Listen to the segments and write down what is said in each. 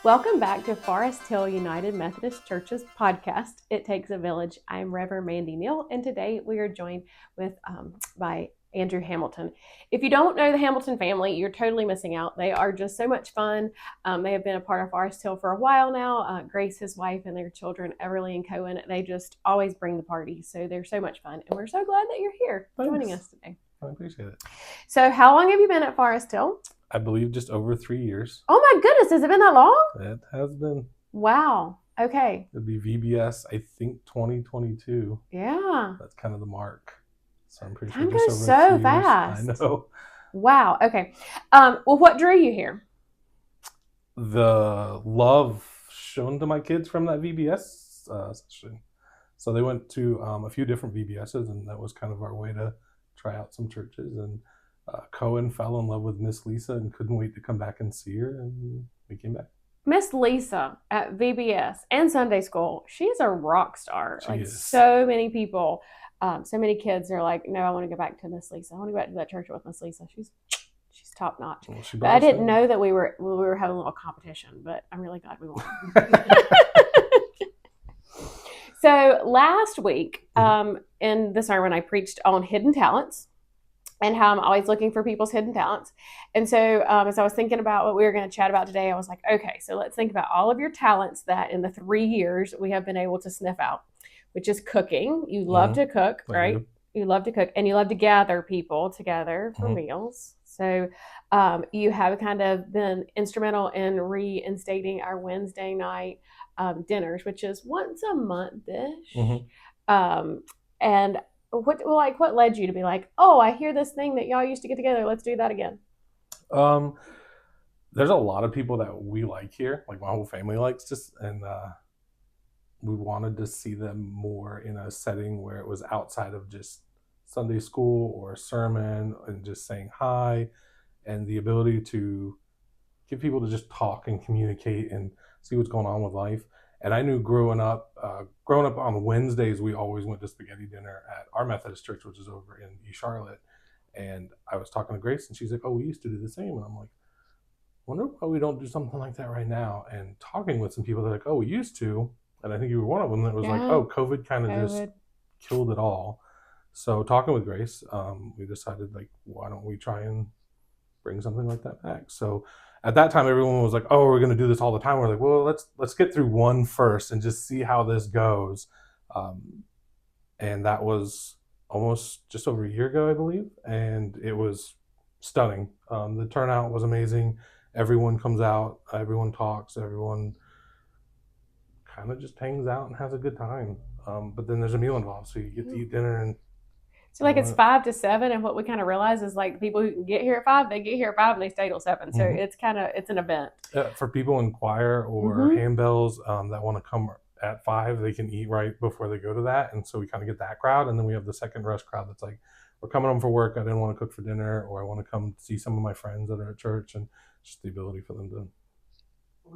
Welcome back to Forest Hill United Methodist Church's podcast, It Takes a Village. I'm Reverend Mandy Neal, and today we are joined by Andrew Hamilton. If you don't know the Hamilton family, you're totally missing out. They are just so much fun. They have been a part of Forest Hill for a while now. Grace, his wife, and their children, Everly and Cohen, they just always bring the party. So they're so much fun, and we're so glad that you're here joining us today. I appreciate it. So how long have you been at Forest Hill? I believe just over 3 years. Oh my goodness, has it been that long? It has been. Wow. Okay. It'd be VBS, I think 2022. Yeah. That's kind of the mark. So I'm pretty Time sure just goes over so 2 fast. years. I know. Wow. Okay. Well, what drew you here? The love shown to my kids from that VBS session. So they went to a few different VBSs, and that was kind of our way to try out some churches. And Cohen fell in love with Miss Lisa and couldn't wait to come back and see her, and we came back. Miss Lisa at VBS and Sunday school, she's a rock star. She is. So many people, so many kids are like, no, I want to go back to Miss Lisa. I want to go back to that church with Miss Lisa. She's top notch. Well, but I didn't know that we were having a little competition, but I'm really glad we won. So last week in the sermon, I preached on hidden talents and how I'm always looking for people's hidden talents. And so as I was thinking about what we were going to chat about today, I was like, okay, so let's think about all of your talents that in the 3 years we have been able to sniff out, which is cooking. You love to cook, right? You love to cook, and you love to gather people together for meals. So you have kind of been instrumental in reinstating our Wednesday night dinners, which is once a month-ish. And what led you to be like, oh, I hear this thing that y'all used to get together. Let's do that again. There's a lot of people that we like here, like my whole family likes this, and we wanted to see them more in a setting where it was outside of just Sunday school or a sermon and just saying hi, and the ability to get people to just talk and communicate and see what's going on with life. And I knew growing up on Wednesdays, we always went to spaghetti dinner at our Methodist church, which is over in East Charlotte. And I was talking to Grace, and she's like, oh, we used to do the same. And I'm like, wonder why we don't do something like that right now. And talking with some people, they're like, oh, we used to. And I think you were one of them that was like, oh, COVID kind of just killed it all. So talking with Grace, we decided, like, why don't we try and bring something like that back? So at that time, everyone was like, oh, we're going to do this all the time. We're like, well, let's get through one first and just see how this goes. And that was almost just over a year ago, I believe. And it was stunning. The turnout was amazing. Everyone comes out, everyone talks, everyone kind of just hangs out and has a good time. But then there's a meal involved. So you get to eat dinner and so like it's 5 to 7, and what we kind of realize is like people who can get here at 5, they get here at 5 and they stay till 7. So it's an event. For people in choir or handbells that want to come at 5, they can eat right before they go to that. And so we kind of get that crowd. And then we have the second rush crowd that's like, we're coming home for work. I didn't want to cook for dinner, or I want to come see some of my friends that are at church, and just the ability for them to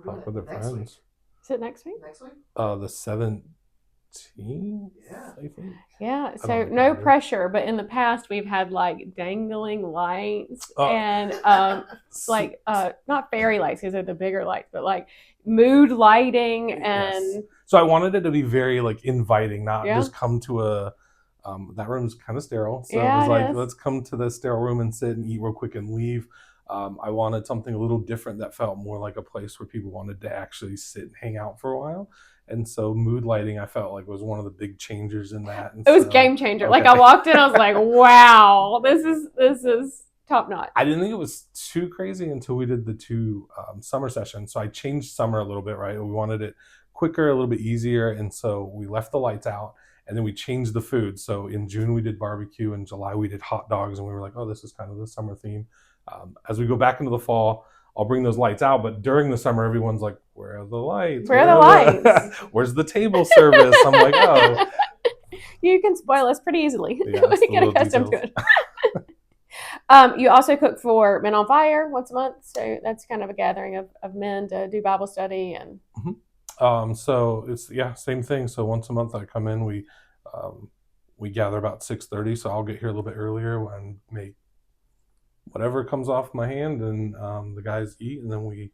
talk with their friends. Week. Is it next week? Next week? The 17th. Yeah, I think. Yeah, so no pressure, but in the past we've had like dangling lights and like not fairy lights because they're the bigger lights, but like mood lighting. And so I wanted it to be very like inviting, not just come to a that room's kind of sterile, so it was like, let's come to the sterile room and sit and eat real quick and leave. I wanted something a little different that felt more like a place where people wanted to actually sit and hang out for a while. And so mood lighting, I felt like, was one of the big changers in that. And it was game changer. Okay. Like I walked in, I was like, wow, this is top notch. I didn't think it was too crazy until we did the 2 summer sessions. So I changed summer a little bit, right? We wanted it quicker, a little bit easier. And so we left the lights out, and then we changed the food. So in June, we did barbecue. In July, we did hot dogs. And we were like, oh, this is kind of the summer theme. As we go back into the fall, I'll bring those lights out, but during the summer, everyone's like, where are the lights? Where are the lights? Where's the table service? I'm like, oh. You can spoil us pretty easily. Yeah, we get accustomed to it. You also cook for Men on Fire once a month, so that's kind of a gathering of men to do Bible study. And so it's, same thing. So once a month I come in, we gather about 6:30, so I'll get here a little bit earlier and make whatever comes off my hand, and the guys eat, and then we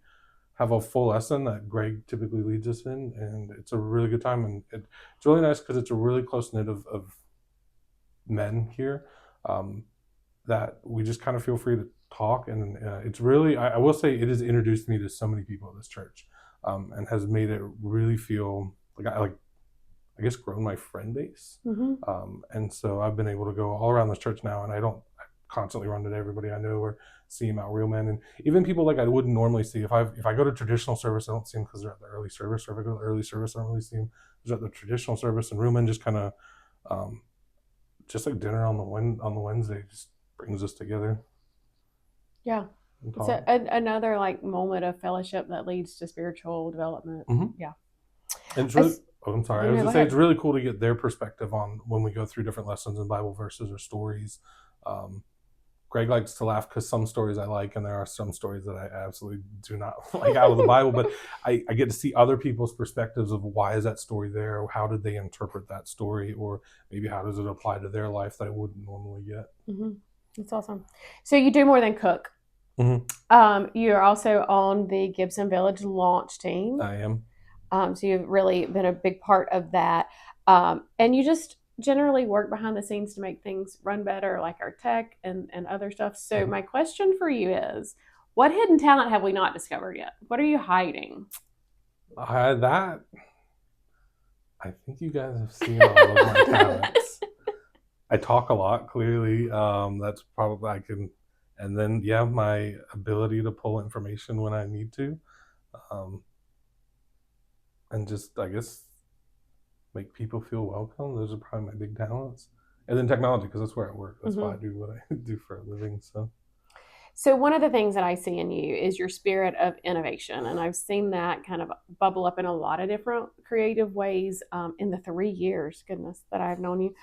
have a full lesson that Greg typically leads us in, and it's a really good time. And it's really nice because it's a really close knit of men here, um, that we just kind of feel free to talk. And it's really, I will say, it has introduced me to so many people at this church, and has made it really feel like I guess grown my friend base. Mm-hmm. And so I've been able to go all around this church now, and I constantly run into everybody I know or see them out real men, and even people like I wouldn't normally see. If I go to traditional service, I don't see them because they're at the early service, or if I go to the early service, I don't really see them. There's at the traditional service, and real men just kind of, um, just like dinner on the Wednesday, just brings us together. Yeah. It's another like moment of fellowship that leads to spiritual development. Mm-hmm. Yeah. And it's really, oh, I'm sorry. I was No, going to say, it's really cool to get their perspective on when we go through different lessons and Bible verses or stories. Greg likes to laugh because some stories I like, and there are some stories that I absolutely do not like out of the Bible. But I get to see other people's perspectives of why is that story there, or how did they interpret that story, or maybe how does it apply to their life that I wouldn't normally get. Mm-hmm. That's awesome. So you do more than cook. Mm-hmm. You're also on the Gibson Village launch team. I am. So you've really been a big part of that. And you just generally work behind the scenes to make things run better, like our tech and other stuff. So my question for you is, what hidden talent have we not discovered yet? What are you hiding? I think you guys have seen all of my talents. I talk a lot, clearly. That's probably I can, and then yeah, my ability to pull information when I need to, and just I guess make people feel welcome. Those are probably my big talents. And then technology, because that's where I work. That's why I do what I do for a living. So one of the things that I see in you is your spirit of innovation, and I've seen that kind of bubble up in a lot of different creative ways in the 3 years, goodness, that I've known you.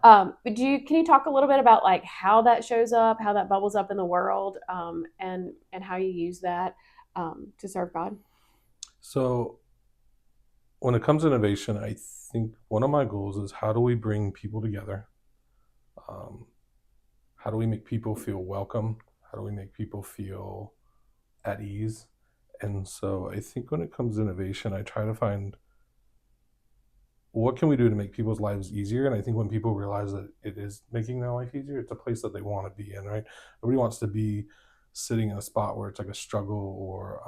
But can you talk a little bit about like how that shows up, how that bubbles up in the world, and how you use that to serve God? So when it comes to innovation, I think one of my goals is how do we bring people together? How do we make people feel welcome? How do we make people feel at ease? And so I think when it comes to innovation, I try to find what can we do to make people's lives easier. And I think when people realize that it is making their life easier, it's a place that they want to be in, right? Nobody wants to be sitting in a spot where it's like a struggle or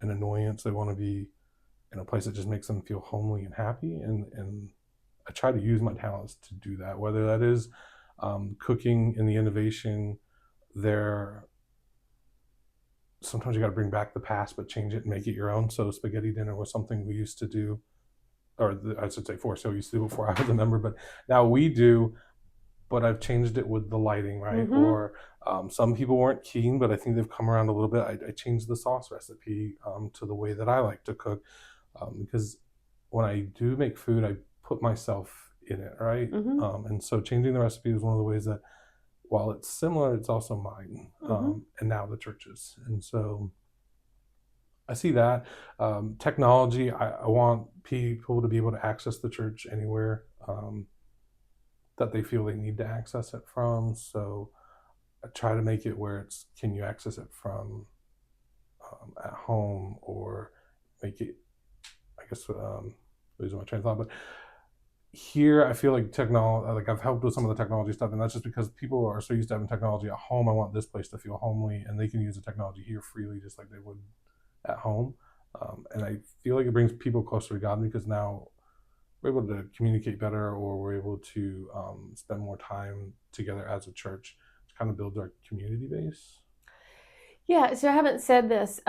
an annoyance. They want to be in a place that just makes them feel homely and happy. And I try to use my talents to do that, whether that is cooking in the innovation. Sometimes you got to bring back the past, but change it and make it your own. So spaghetti dinner was something we used to do, or I should say Forrest Hill used to do before I was a member, but now we do. But I've changed it with the lighting, right? Mm-hmm. Or some people weren't keen, but I think they've come around a little bit. I changed the sauce recipe to the way that I like to cook, because when I do make food, I put myself in it, right? Mm-hmm. And so changing the recipe is one of the ways that, while it's similar, it's also mine, and now the church's. And so I see that. Technology, I want people to be able to access the church anywhere that they feel they need to access it from. So I try to make it where it's, can you access it from at home, or make it, I guess, losing my train of thought, but here I feel like technology, like I've helped with some of the technology stuff, and that's just because people are so used to having technology at home. I want this place to feel homely, and they can use the technology here freely just like they would at home. And I feel like it brings people closer to God, because now we're able to communicate better, or we're able to spend more time together as a church, to kind of build our community base. Yeah, so I haven't said this.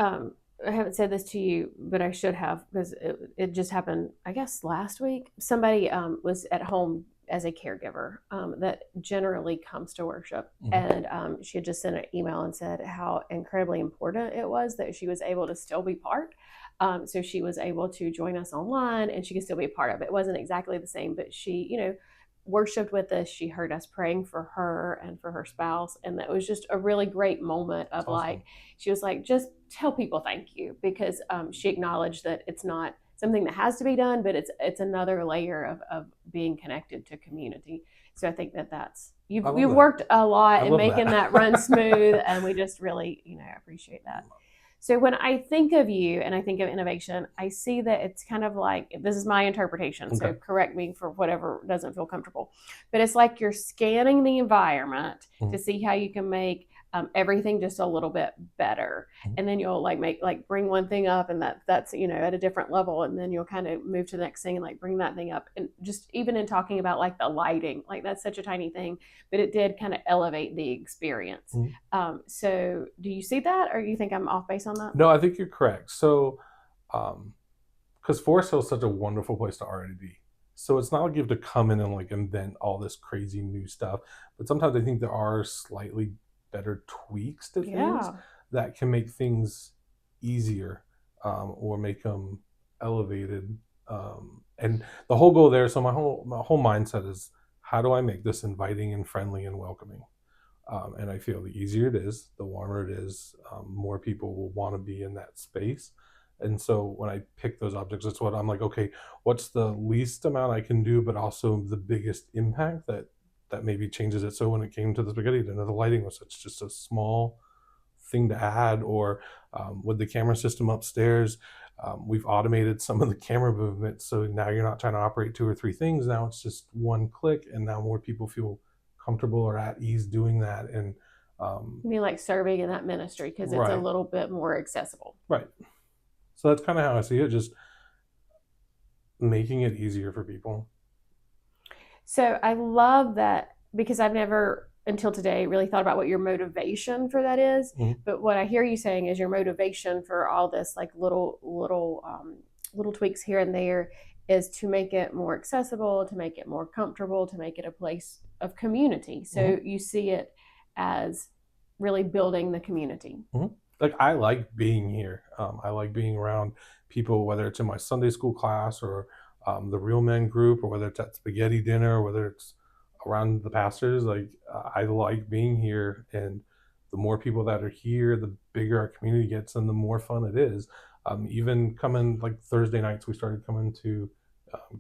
I haven't said this to you, but I should have, because it just happened, I guess, last week. Somebody was at home as a caregiver that generally comes to worship. Mm-hmm. And she had just sent an email and said how incredibly important it was that she was able to still be part. So she was able to join us online, and she could still be a part of it. It wasn't exactly the same, but she, worshiped with us. She heard us praying for her and for her spouse, and that was just a really great moment of, awesome. she was like, just tell people thank you, because she acknowledged that it's not something that has to be done, but it's another layer of being connected to community. So I think that's you've worked a lot in making that run smooth, and we just really appreciate that. So when I think of you and I think of innovation, I see that it's kind of like, this is my interpretation, Okay. so correct me for whatever doesn't feel comfortable, but it's like you're scanning the environment to see how you can make everything just a little bit better, and then you'll bring one thing up, and that's at a different level, and then you'll kind of move to the next thing and like bring that thing up, and just even in talking about like the lighting, like that's such a tiny thing, but it did kind of elevate the experience. So do you see that, or you think I'm off base on that? No, I think you're correct. So, because Forest Hill is such a wonderful place to already be. So it's not like you have to come in and like invent all this crazy new stuff. But sometimes I think there are slightly better tweaks to things Yeah. that can make things easier, or make them elevated. And the whole goal there. So my whole mindset is, how do I make this inviting and friendly and welcoming? And I feel the easier it is, the warmer it is, more people will want to be in that space. And so when I pick those objects, that's what I'm like, okay, what's the least amount I can do, but also the biggest impact that maybe changes it. So when it came to the spaghetti dinner, the lighting was such just a small thing to add, or with the camera system upstairs, we've automated some of the camera movement. So now you're not trying to operate two or three things. Now it's just one click, and now more people feel comfortable or at ease doing that. And I mean, like serving in that ministry because it's a right, little bit more accessible. right. So that's kind of how I see it, just making it easier for people. So I love that because I've never until today really thought about what your motivation for that is. Mhm. But what I hear you saying is your motivation for all this like little tweaks here and there is to make it more accessible, to make it more comfortable, to make it a place of community. So Mhm. you see it as really building the community. Mhm. Like, I like being here. I like being around people, whether it's in my Sunday school class, or the Real Men group, or whether it's at spaghetti dinner, or whether it's around the pastors. Like, I like being here, and the more people that are here, the bigger our community gets, and the more fun it is. Even coming like Thursday nights, we started coming to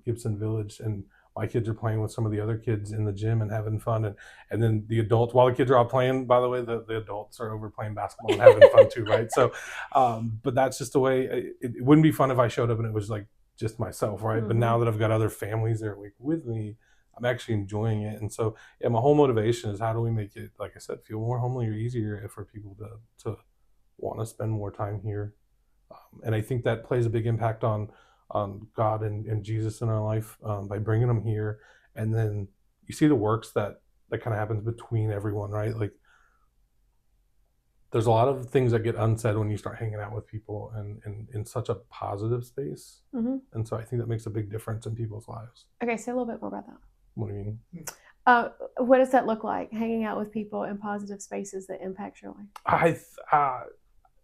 Gibson Village, and my kids are playing with some of the other kids in the gym and having fun, and then the adults, while the kids are out playing, by the way, the adults are over playing basketball and having fun too, right? So but that's just the way it wouldn't be fun if I showed up and it was like just myself, right? But now that I've got other families there like with me, I'm actually enjoying it. And so yeah, my whole motivation is, how do we make it, like I said, feel more homely or easier for people to want to spend more time here. And I think that plays a big impact on God and Jesus in our life, by bringing them here. And then you see the works that kind of happens between everyone, right? Like, there's a lot of things that get unsaid when you start hanging out with people, and in such a positive space. Mm-hmm. And so I think that makes a big difference in people's lives. Okay, say a little bit more about that. What do you mean? What does that look like? Hanging out with people in positive spaces that impact your life. I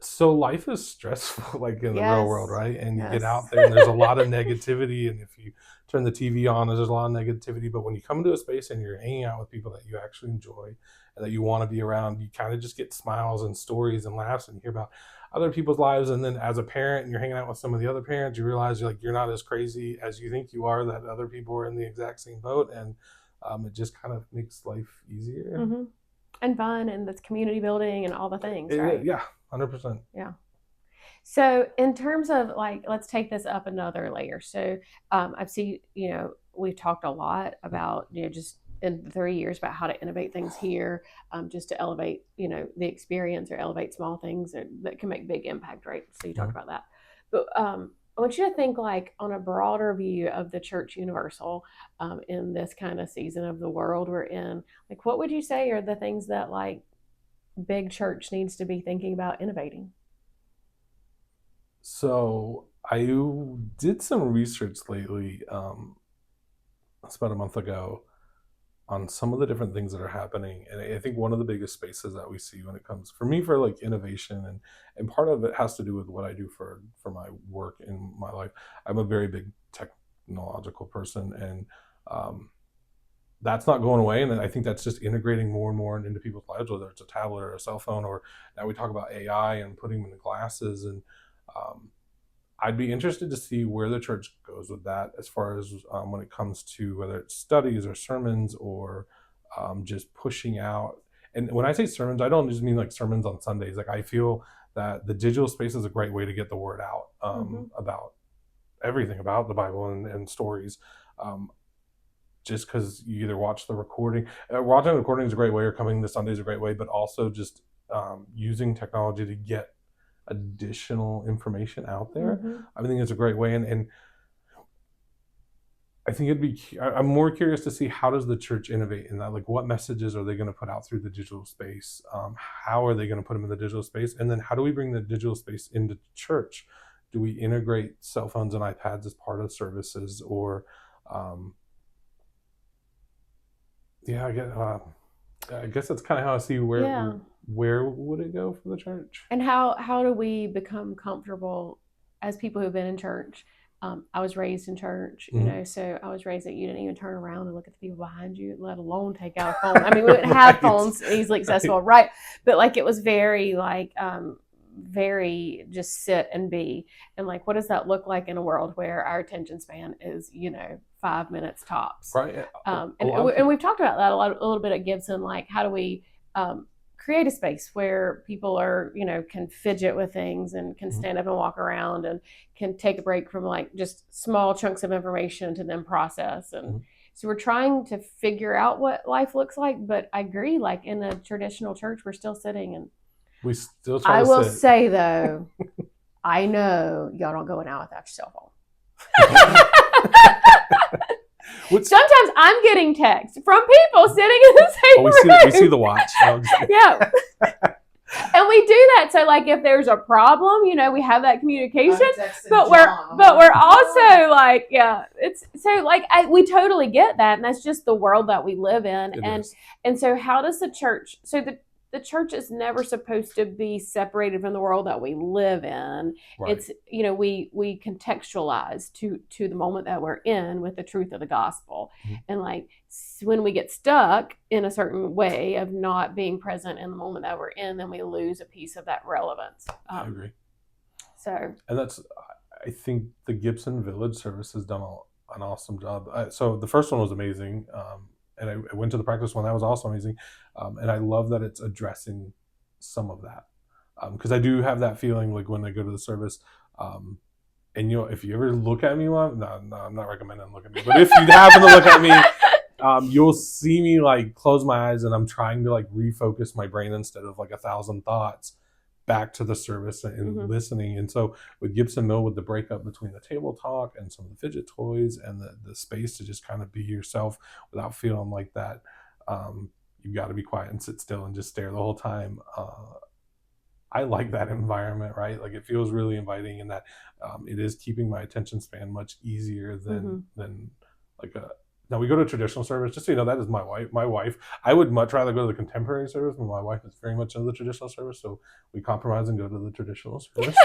So life is stressful, like in the real world, Yes. right? And you get Yes. out there and there's a lot of negativity. And if you turn the TV on, there's a lot of negativity. But when you come into a space and you're hanging out with people that you actually enjoy and that you want to be around, you kind of just get smiles and stories and laughs, and you hear about other people's lives. And then as a parent, and you're hanging out with some of the other parents, you realize you're not as crazy as you think you are, that other people are in the exact same boat. And it just kind of makes life easier. Mm-hmm. And fun, and that's community building and all the things, right? Yeah, 100%. Yeah. So, in terms of like, let's take this up another layer. So, I've seen, we've talked a lot about, just in 3 years about how to innovate things here, just to elevate, the experience or elevate small things that can make big impact, right? So, you talked about that. But I want you to think like on a broader view of the church universal, in this kind of season of the world we're in. Like, what would you say are the things that like big church needs to be thinking about innovating? So I did some research lately, it's about a month ago, on some of the different things that are happening. And I think one of the biggest spaces that we see when it comes, for me, for like innovation, and part of it has to do with what I do for my work in my life. I'm a very big technological person, and that's not going away. And I think that's just integrating more and more into people's lives, whether it's a tablet or a cell phone, or now we talk about AI and putting them in the glasses. And um, I'd be interested to see where the church goes with that, as far as when it comes to whether it's studies or sermons, or just pushing out. And when I say sermons, I don't just mean like sermons on Sundays. Like, I feel that the digital space is a great way to get the word out about everything about the Bible and stories. Just because you either watch the recording, watching the recording is a great way, or coming to Sunday is a great way, but also just using technology to get additional information out there. I think it's a great way, and I think I'm more curious to see how does the church innovate in that. Like, what messages are they going to put out through the digital space? How are they going to put them in the digital space? And then how do we bring the digital space into church? Do we integrate cell phones and iPads as part of services, or I guess that's kind of how I see where would it go for the church? And how do we become comfortable as people who've been in church? I was raised in church, so I was raised that you didn't even turn around and look at the people behind you, let alone take out a phone. I mean, we didn't have phones easily accessible, right? But like, it was very very just sit and be. And like, what does that look like in a world where our attention span is, 5 minutes tops? Right. And we've talked about that a little bit at Gibson. Like, how do we create a space where people are, can fidget with things and can stand up and walk around and can take a break from like just small chunks of information to then process. And so we're trying to figure out what life looks like. But I agree, like in a traditional church, we're still sitting, and we still try I to will sit. say though, I know y'all don't go in and out without your cell phone. Sometimes I'm getting texts from people sitting in the same room. We see the watch. Yeah. And we do that. So like, if there's a problem, we have that communication, but we're also like, it's so like, we totally get that. And that's just the world that we live in. And so how does the church, the church is never supposed to be separated from the world that we live in. Right. It's, we contextualize to the moment that we're in with the truth of the gospel. And like, when we get stuck in a certain way of not being present in the moment that we're in, then we lose a piece of that relevance. I agree. And I think the Gibson Village service has done an awesome job. So the first one was amazing. And I went to the practice one. That was also amazing. And I love that it's addressing some of that. Because I do have that feeling like when I go to the service, and if you ever look at me, no, I'm not recommending look at me. But if you happen to look at me, you'll see me like close my eyes and I'm trying to like refocus my brain instead of like 1,000 thoughts back to the service and listening. And so with Gibson Mill, with the breakup between the table talk and some of the fidget toys and the space to just kind of be yourself without feeling like that, you've got to be quiet and sit still and just stare the whole time. I like that environment, right? Like, it feels really inviting in that it is keeping my attention span much easier than like a. Now, we go to traditional service, just so you know, that is my wife. I would much rather go to the contemporary service, but my wife is very much into the traditional service, so we compromise and go to the traditional service.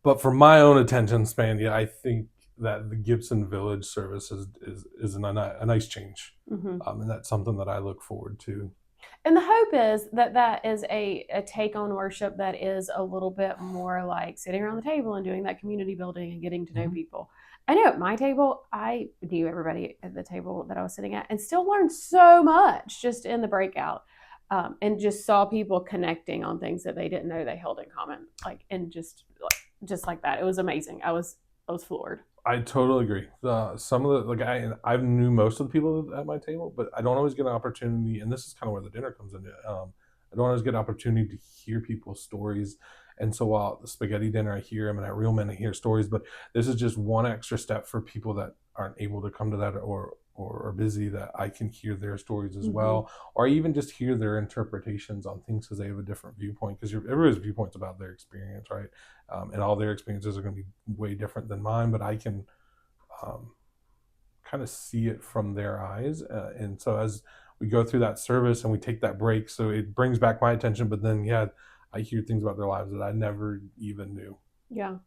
But for my own attention span, I think that the Gibson Village service is a nice change. And that's something that I look forward to. And the hope is that is a take on worship that is a little bit more like sitting around the table and doing that community building and getting to know people. I know at my table, I knew everybody at the table that I was sitting at and still learned so much just in the breakout, and just saw people connecting on things that they didn't know they held in common, and just like that. It was amazing. I was floored. I totally agree. Some of the I knew most of the people at my table, but I don't always get an opportunity, and this is kind of where the dinner comes in. I don't always get an opportunity to hear people's stories. And so while the spaghetti dinner, I hear them, and at Real Men, I hear stories, but this is just one extra step for people that aren't able to come to that or are busy, that I can hear their stories as well, or even just hear their interpretations on things because they have a different viewpoint, because everybody's viewpoint's about their experience, right? And all their experiences are going to be way different than mine, but I can kind of see it from their eyes. And so as we go through that service and we take that break, so it brings back my attention, but then, I hear things about their lives that I never even knew. Yeah.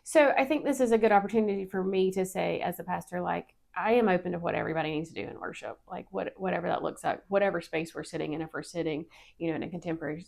So I think this is a good opportunity for me to say, as a pastor, like, I am open to what everybody needs to do in worship, like whatever that looks like, whatever space we're sitting in. If we're sitting, in a contemporary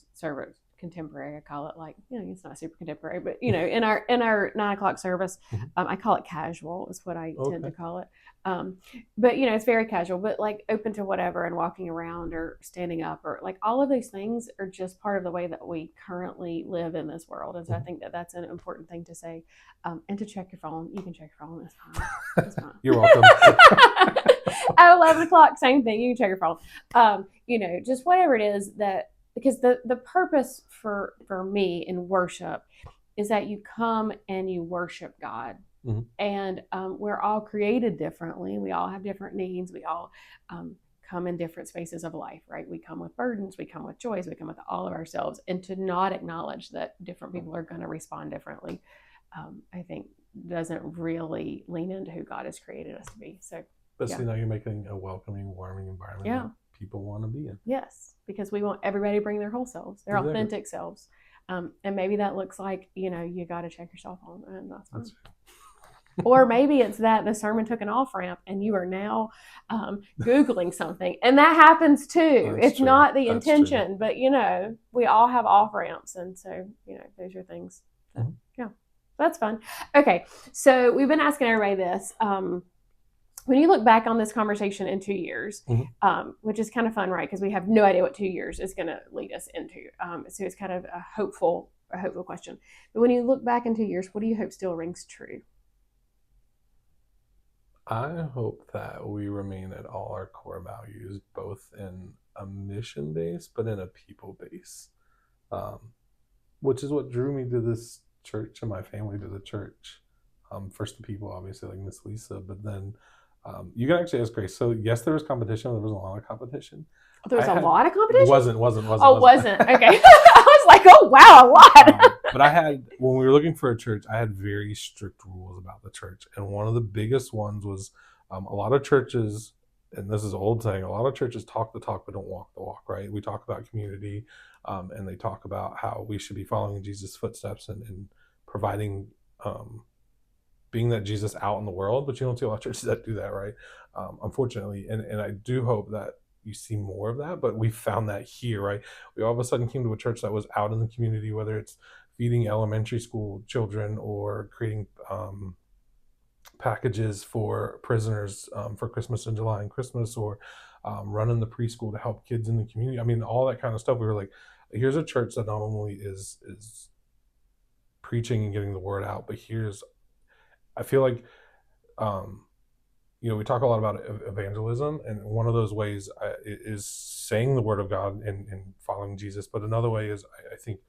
contemporary. I call it like, it's not super contemporary, but in our 9 o'clock service, I call it casual is what I tend to call it. But it's very casual, but like open to whatever and walking around or standing up or like all of these things are just part of the way that we currently live in this world. And so I think that that's an important thing to say, and to check your phone. You can check your phone. It's fine. It's fine. You're welcome. At 11 o'clock, same thing. You can check your phone. Just whatever it is that, because the purpose for me in worship is that you come and you worship God. Mm-hmm. And we're all created differently. We all have different needs. We all come in different spaces of life, right? We come with burdens. We come with joys. We come with all of ourselves. And to not acknowledge that different people are going to respond differently, I think doesn't really lean into who God has created us to be. So, especially now you're making a welcoming, warming environment that people want to be in. Yes, because we want everybody to bring their whole selves, their authentic selves. And maybe that looks like, you got to check your cell phone, and that's fine. Or maybe it's that the sermon took an off-ramp and you are now Googling something. And that happens too. It's true. Not the intention, but we all have off-ramps. And so, those are things that, that's fun. Okay. So we've been asking everybody this. When you look back on this conversation in 2 years, which is kind of fun, right? Because we have no idea what 2 years is going to lead us into. So it's kind of a hopeful question. But when you look back in 2 years, what do you hope still rings true? I hope that we remain at all our core values, both in a mission base, but in a people base, which is what drew me to this church and my family to the church. First the people, obviously, like Miss Lisa, but then you can actually ask Grace. So yes, there was competition. There was a lot of competition. There was a lot of competition? Wasn't. Oh, wasn't. Okay. I was like, oh, wow, a lot. But when we were looking for a church, I had very strict rules about the church. And one of the biggest ones was a lot of churches, and this is old saying, a lot of churches talk the talk, but don't walk the walk, right? We talk about community, and they talk about how we should be following in Jesus' footsteps and providing, being that Jesus out in the world, but you don't see a lot of churches that do that, right? Unfortunately. And I do hope that you see more of that, but we found that here, right? We all of a sudden came to a church that was out in the community, whether it's feeding elementary school children or creating packages for prisoners for Christmas in July and Christmas, or running the preschool to help kids in the community. I mean, all that kind of stuff. We were like, here's a church that not only is preaching and getting the word out, but I feel like, we talk a lot about evangelism, and one of those ways is saying the word of God and following Jesus. But another way is, I think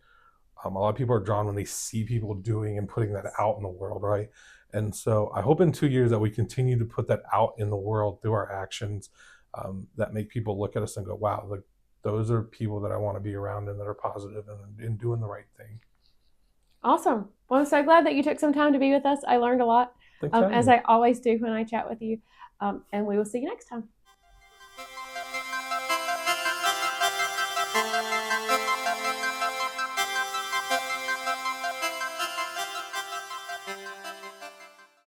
a lot of people are drawn when they see people doing and putting that out in the world, right? And so I hope in 2 years that we continue to put that out in the world through our actions, that make people look at us and go, wow, like those are people that I want to be around and that are positive and doing the right thing. Awesome. Well, I'm so glad that you took some time to be with us. I learned a lot, as I always do when I chat with you. And we will see you next time.